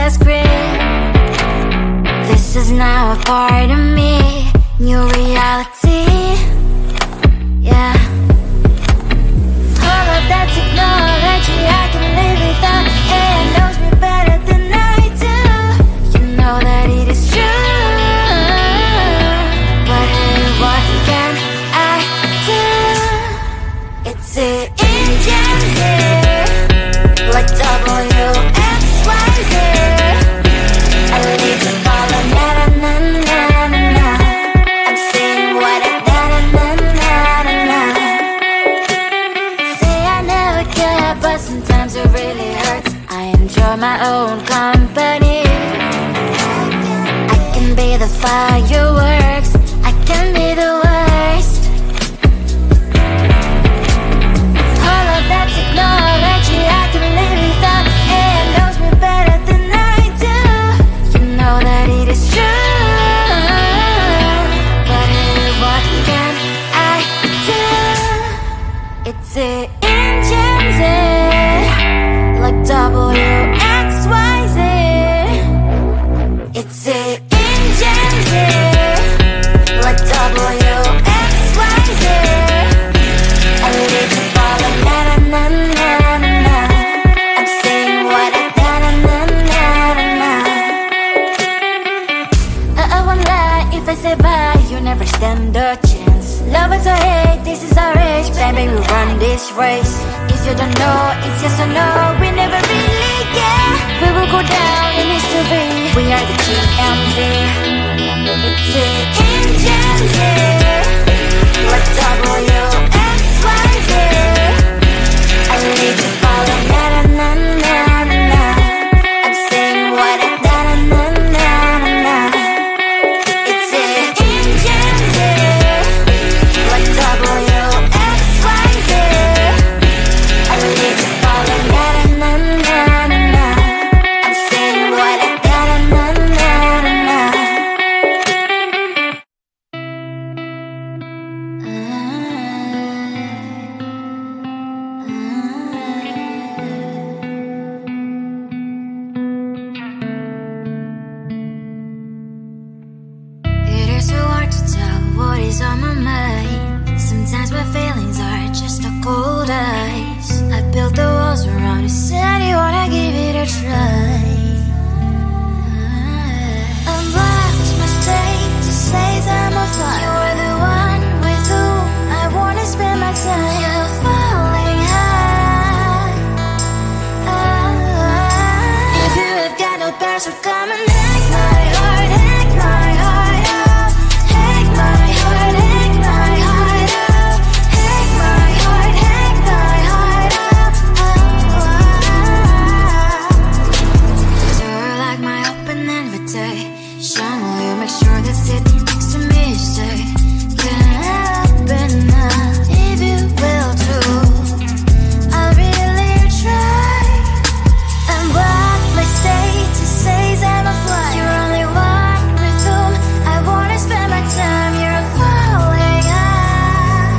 last grip. This is now a part of me, new reality. Yeah. All of that technology I can live without. AI knows me better than I do. You know that it is true. But hey, what can I do? It's the engines here, like WXYZ. I need to follow na-na-na-na-na-na. I'm saying what I na-na-na-na-na-na. Say I never care, but sometimes it really hurts. I enjoy my own company. I can be the fireworks, I can be the worst. All of that technology I can live without. AI knows me better than I do. You know that it is true. But hey, what can I do? It's the engines, like WXYZ. It's the engines, like WXYZ. I need to follow na-na-na-na-na-na. I'm saying what I na-na-na-na-na-na. I won't lie if I say bye, you never stand a chance. Love is or hate, this is our age. Baby, we run this race. If you don't know, it's yes or no. We never really get. We will go down in history. We are the GMZ. It's the engines, like WXYZ. I need to follow na-na-na-na-na-na. I'm saying what I na-na-na-na-na-na. It's the engines, like WXYZ. I need to follow na-na-na-na-na-na. I'm saying what I na-na-na-na-na-na. It is so hard to tell what is on my mind. Sometimes my feelings are just a cold ice. I built the walls around you, said you wanna give it a try. Unlocked my state to say I'm a fly. You are the one with whom I wanna spend my time. You're falling high. If you have got no bears, so come and hack my heart, hack my heart up. Hack my heart, hack my heart up. Hack my heart, hack my heart up. You're like my open invitation. Will you make sure that sitting next to me is safe? Can I open up if you will too? I'll really try. And what my state to say I'm a fly. You're only one with whom I wanna spend my time. You're falling high.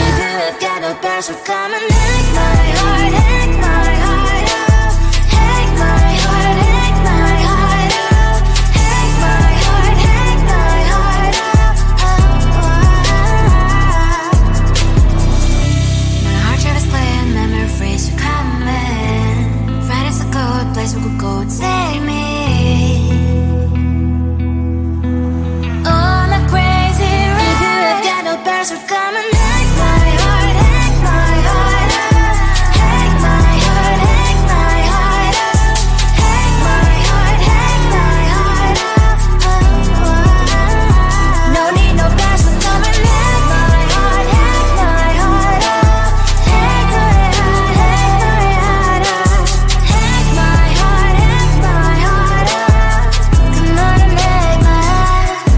If you have got no bears, so come and hack my heart, hack my heart up. Hack my heart, hack my heart up. Hack my heart, hack my heart up. My heart travels playing memories are coming. Right as a good place we could go and take me. On a crazy ride. If you have got no bears, so come and hack my heart, hack my heart up. Hack my heart, hack my heart up. Hack my heart, hack my heart up. No need no bears, so come and hack my heart, hack my heart up. Hack my heart, hack my heart up. Hack my heart, hack my heart up. Come on and hack my heart.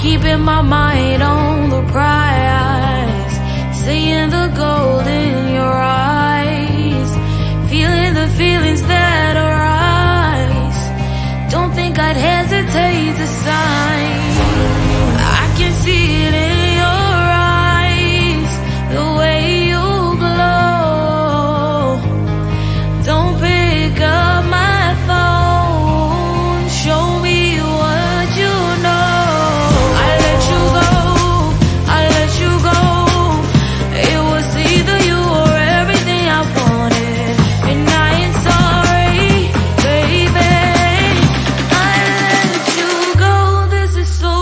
Keeping my mind on the prize. the gold in your eyes, feeling the feelings that arise. Don't think I'd hesitate to sign. I can see it in your eyes, the way you glow. Don't pick up my phone, show me what you know. I let you go, I let you go. It was either you or everything I wanted, and I ain't sorry, baby. I let you go, this is so.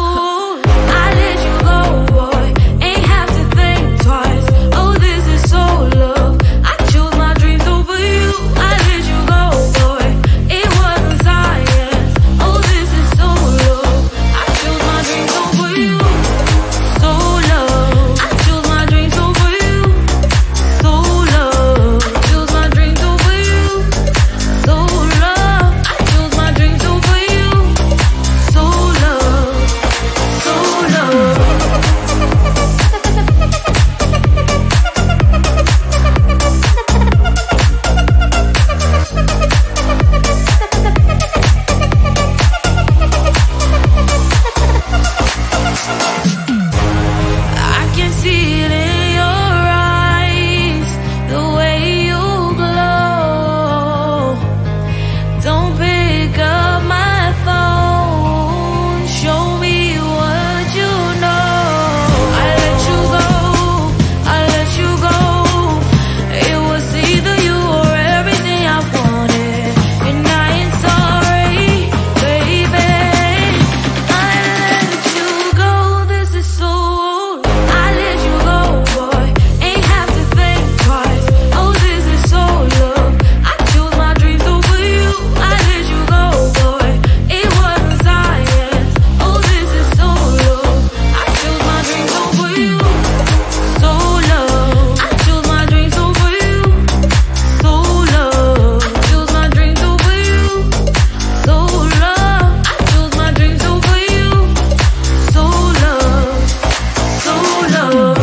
I let you go, boy, ain't have to think twice. Oh, this is so love. I chose my dreams over you. I let you go, boy, it wasn't science. Oh, this is so love. I chose my dreams over you. So love. I chose my dreams over you. So love. Chose my dreams over you. So love. I chose my dreams over you. So love. So love. I can see it in your eyes, the way you glow. Don't pick up my phone, show me what you know. I let you go, I let you go. It was either you or everything I wanted, and I ain't sorry, baby. I let you go, this is so. I let you go, boy, ain't have to think twice. Oh, this is so love. I chose my dreams over you. I let you go, boy, it wasn't science. Oh, this is so love. I chose my dreams over you. So love. I chose my dreams over you. So love. Chose my dreams over you. So love. I chose my dreams over you. So love. So love.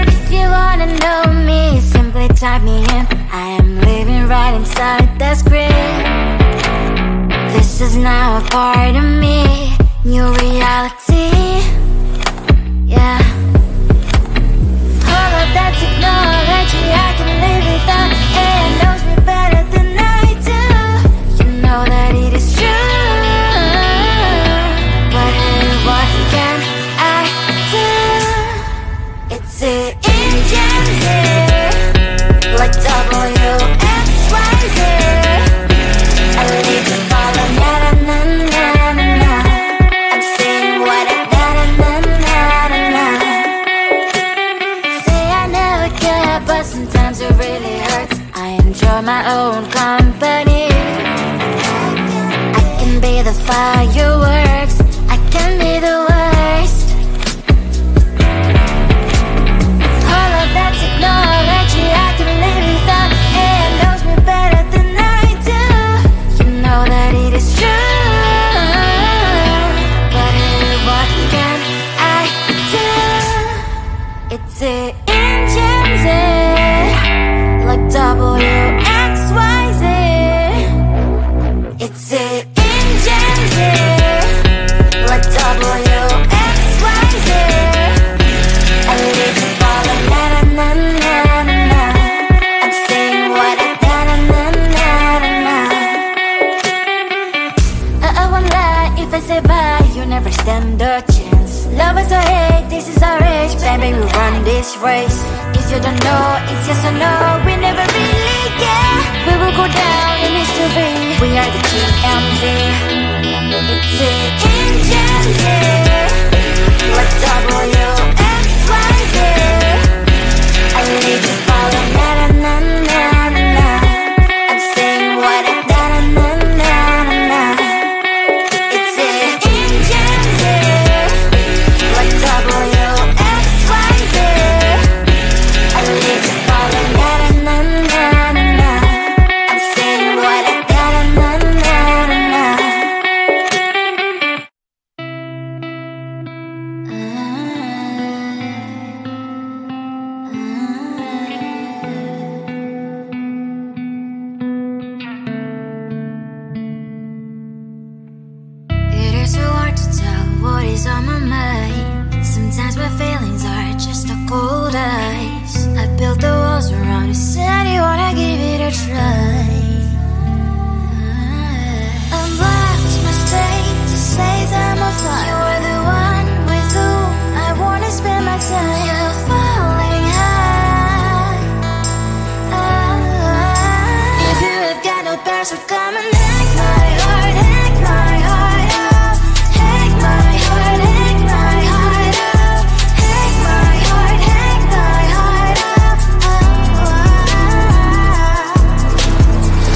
If you wanna know me, simply type me in. I am living right inside that screen. This is now a part of me, new reality. Yeah. All of that technology I can live without, and knows me better than I do. You know that it is true, but hey, what can I do? It's the engines here, like WXYZ. I live in all of na na na na na na. I'm saying what I na na na na na na. Say I never care, but sometimes it really hurts. I enjoy my own company. I can be the fireworks, I can be the worst. All of that technology I can live without, and knows me better than I do. You know that it is true, but hey, what can I do? It's the engines, like WXYZ. It's the engines, like WXYZ. I live in all of na na na na na na. I'm saying what I na na na na na na. I won't lie if I say bye, you never stand a chance. Love is or hate, this is our age, baby, we run this race. If you don't know, it's yes or no, we never really care. We will go down in history, we are the GMZ. what is on my mind. Sometimes my feelings are just a cold ice. I built the walls around you, said you wanna give it a try. Unlocked my state to say I'm a fly. You are the one with whom I wanna spend my time. You're falling high. If you have got no bears, so come and hack my heart, hack my heart out. Hack my heart, hack my heart out. Hack my heart, hack my heart out.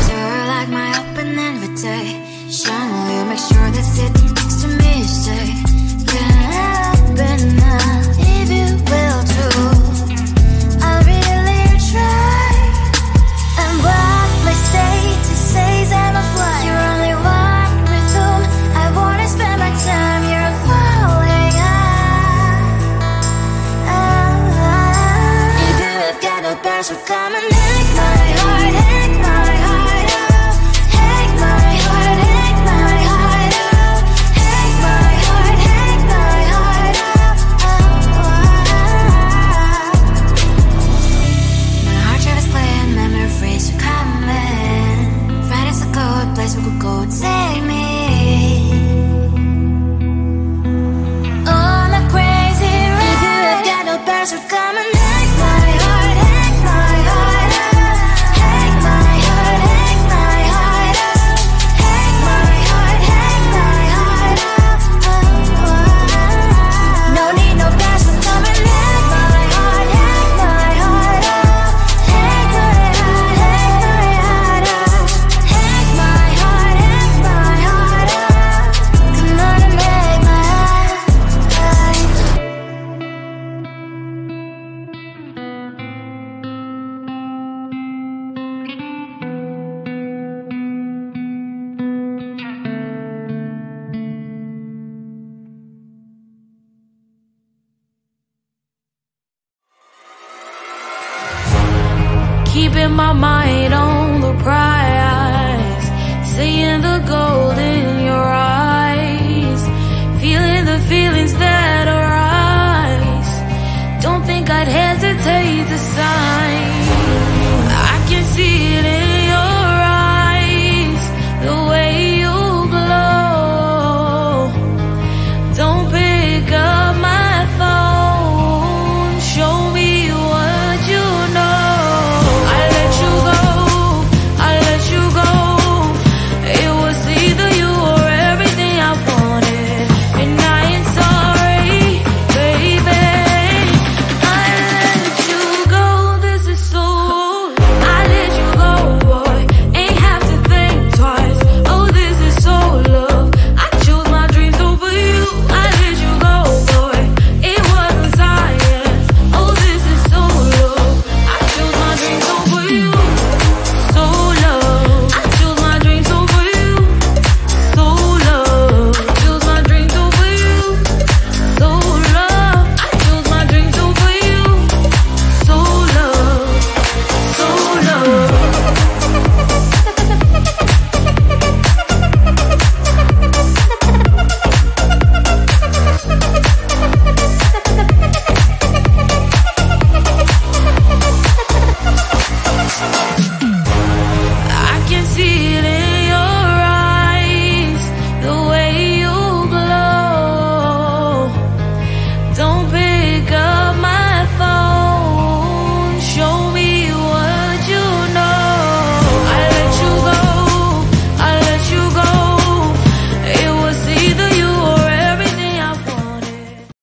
You're like my open invitation. Will you make sure that sitting next to me is safe? Can open up if you will too. I'll really try. And what my status says I'm a fly. You're only one with whom I wanna spend my time. You're falling high. If you have got no bears, so come and hack my heart, hack my heart out. Hack my heart, hack my heart out. Hack my heart, hack my heart out. My heart travels playing memories are coming. Right as a good place we could go and take me on a crazy ride. If you have got no bears, so come and hack my heart, hack my heart out. Hack my heart, hack my heart out. Hack my heart, hack my heart out. No need no bears, so come and hack my heart, hack my heart out. Hack my heart, hack my heart out. Hack my heart, hack my heart out. Come on and make my heart. Keeping my mind